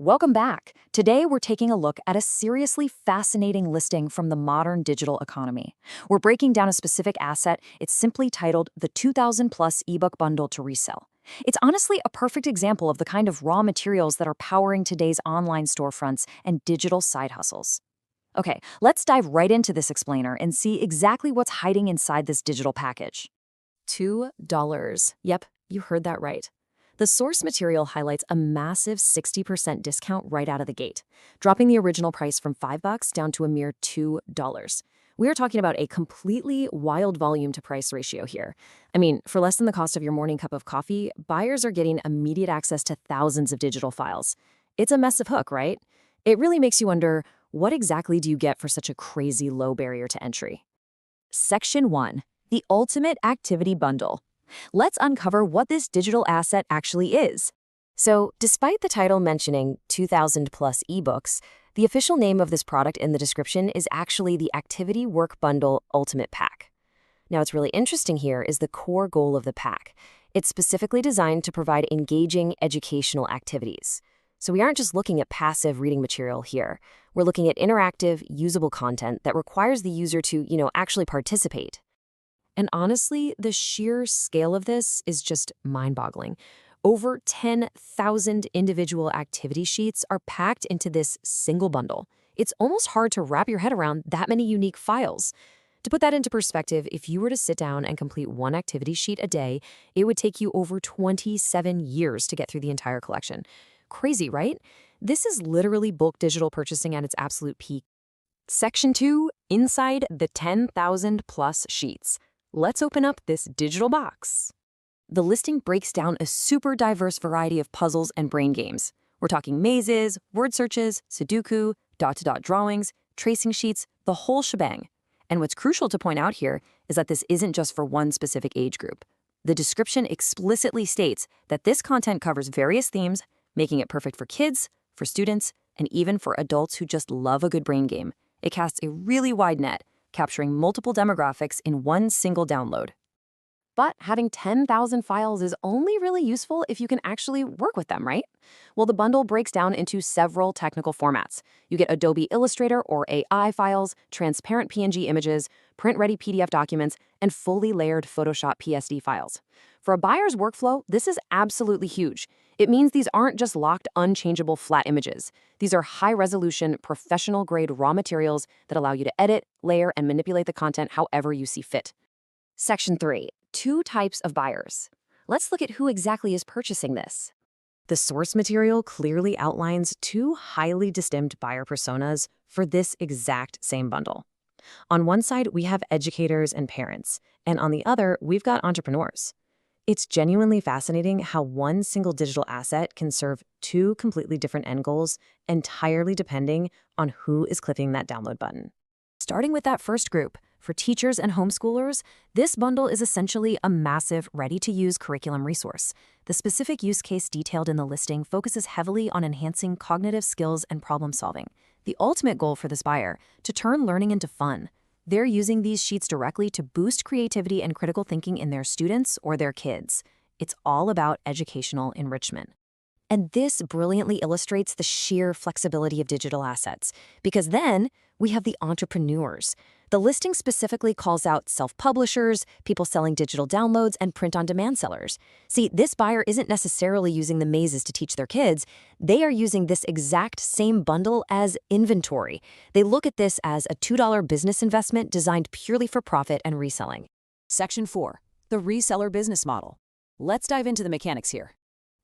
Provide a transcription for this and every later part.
Welcome back. Today, we're taking a look at a seriously fascinating listing from the modern digital economy. We're breaking down a specific asset. It's simply titled the 2000 plus ebook bundle to resell. It's honestly a perfect example of the kind of raw materials that are powering today's online storefronts and digital side hustles. Okay, let's dive right into this explainer and see exactly what's hiding inside this digital package. $2. Yep, you heard that right. The source material highlights a massive 60% discount right out of the gate, dropping the original price from $5 down to a mere $2. We are talking about a completely wild volume to price ratio here. I mean, for less than the cost of your morning cup of coffee, buyers are getting immediate access to thousands of digital files. It's a massive hook, right? It really makes you wonder, what exactly do you get for such a crazy low barrier to entry? Section 1. The Ultimate Activity Bundle. Let's uncover what this digital asset actually is. So, despite the title mentioning 2,000 plus ebooks, the official name of this product in the description is actually the Activity Work Bundle Ultimate Pack. Now, what's really interesting here is the core goal of the pack. It's specifically designed to provide engaging educational activities. So we aren't just looking at passive reading material here. We're looking at interactive, usable content that requires the user to, actually participate. And honestly, the sheer scale of this is just mind-boggling. Over 10,000 individual activity sheets are packed into this single bundle. It's almost hard to wrap your head around that many unique files. To put that into perspective, if you were to sit down and complete one activity sheet a day, it would take you over 27 years to get through the entire collection. Crazy, right? This is literally bulk digital purchasing at its absolute peak. Section 2, inside the 10,000 plus sheets. Let's open up this digital box. The listing breaks down a super diverse variety of puzzles and brain games. We're talking mazes, word searches, Sudoku, dot-to-dot drawings, tracing sheets, the whole shebang. And what's crucial to point out here is that this isn't just for one specific age group. The description explicitly states that this content covers various themes, making it perfect for kids, for students, and even for adults who just love a good brain game. It casts a really wide net, capturing multiple demographics in one single download. But having 10,000 files is only really useful if you can actually work with them, right? Well, the bundle breaks down into several technical formats. You get Adobe Illustrator or AI files, transparent PNG images, print-ready PDF documents, and fully layered Photoshop PSD files. For a buyer's workflow, this is absolutely huge. It means these aren't just locked, unchangeable flat images. These are high-resolution, professional-grade raw materials that allow you to edit, layer, and manipulate the content however you see fit. Section 3. 2 types of buyers. Let's look at who exactly is purchasing this. The source material clearly outlines 2 highly distinct buyer personas for this exact same bundle. On one side, we have educators and parents, and on the other, we've got entrepreneurs. It's genuinely fascinating how one single digital asset can serve 2 completely different end goals, entirely depending on who is clicking that download button. Starting with that first group, for teachers and homeschoolers, this bundle is essentially a massive, ready-to-use curriculum resource. The specific use case detailed in the listing focuses heavily on enhancing cognitive skills and problem-solving. The ultimate goal for this buyer, to turn learning into fun. They're using these sheets directly to boost creativity and critical thinking in their students or their kids. It's all about educational enrichment. And this brilliantly illustrates the sheer flexibility of digital assets, because then we have the entrepreneurs. The listing specifically calls out self-publishers, people selling digital downloads, and print-on-demand sellers. See, this buyer isn't necessarily using the mazes to teach their kids. They are using this exact same bundle as inventory. They look at this as a $2 business investment designed purely for profit and reselling. Section 4. The Reseller Business Model. Let's dive into the mechanics here.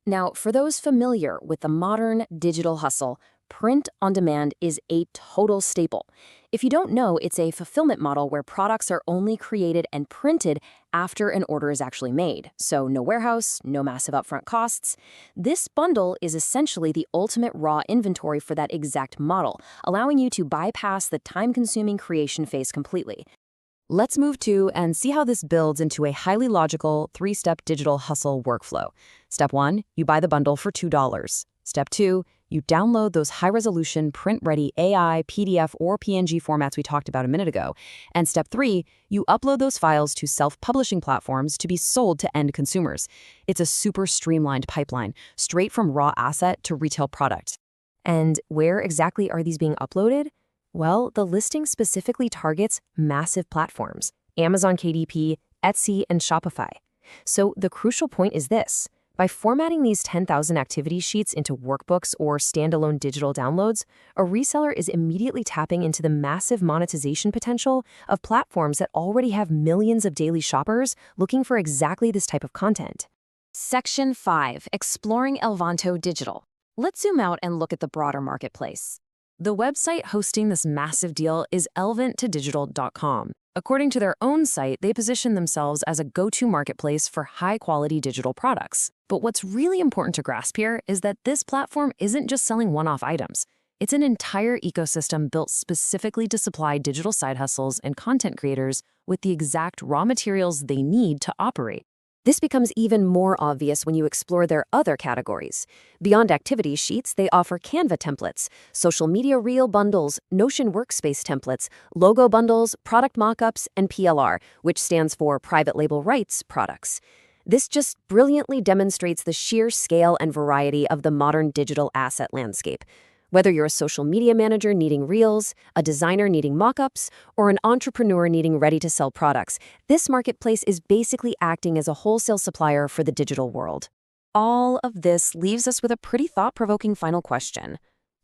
Now, for those familiar with the modern digital hustle, print-on-demand is a total staple. If you don't know, it's a fulfillment model where products are only created and printed after an order is actually made. So no warehouse, no massive upfront costs. This bundle is essentially the ultimate raw inventory for that exact model, allowing you to bypass the time-consuming creation phase completely. Let's move to and see how this builds into a highly logical 3-step digital hustle workflow. Step 1, you buy the bundle for $2. Step 2, you download those high-resolution, print-ready AI, PDF, or PNG formats we talked about a minute ago. And step 3, you upload those files to self-publishing platforms to be sold to end consumers. It's a super streamlined pipeline, straight from raw asset to retail product. And where exactly are these being uploaded? Well, the listing specifically targets massive platforms: Amazon KDP, Etsy, and Shopify. So the crucial point is this. By formatting these 10,000 activity sheets into workbooks or standalone digital downloads, a reseller is immediately tapping into the massive monetization potential of platforms that already have millions of daily shoppers looking for exactly this type of content. Section 5. Exploring ElvantoDigital. Let's zoom out and look at the broader marketplace. The website hosting this massive deal is ElvantoDigital.com. According to their own site, they position themselves as a go-to marketplace for high-quality digital products. But what's really important to grasp here is that this platform isn't just selling one-off items. It's an entire ecosystem built specifically to supply digital side hustles and content creators with the exact raw materials they need to operate. This becomes even more obvious when you explore their other categories. Beyond activity sheets, they offer Canva templates, social media reel bundles, Notion workspace templates, logo bundles, product mockups, and PLR, which stands for private label rights products. This just brilliantly demonstrates the sheer scale and variety of the modern digital asset landscape. Whether you're a social media manager needing reels, a designer needing mockups, or an entrepreneur needing ready-to-sell products, this marketplace is basically acting as a wholesale supplier for the digital world. All of this leaves us with a pretty thought-provoking final question.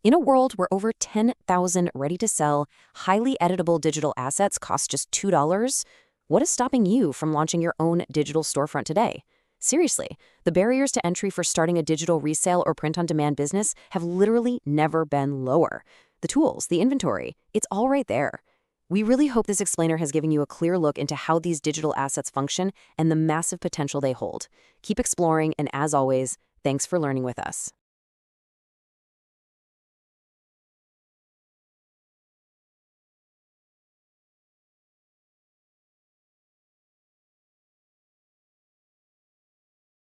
In a world where over 10,000 ready-to-sell, highly editable digital assets cost just $2, what is stopping you from launching your own digital storefront today? Seriously, the barriers to entry for starting a digital resale or print-on-demand business have literally never been lower. The tools, the inventory, it's all right there. We really hope this explainer has given you a clear look into how these digital assets function and the massive potential they hold. Keep exploring, and as always, thanks for learning with us.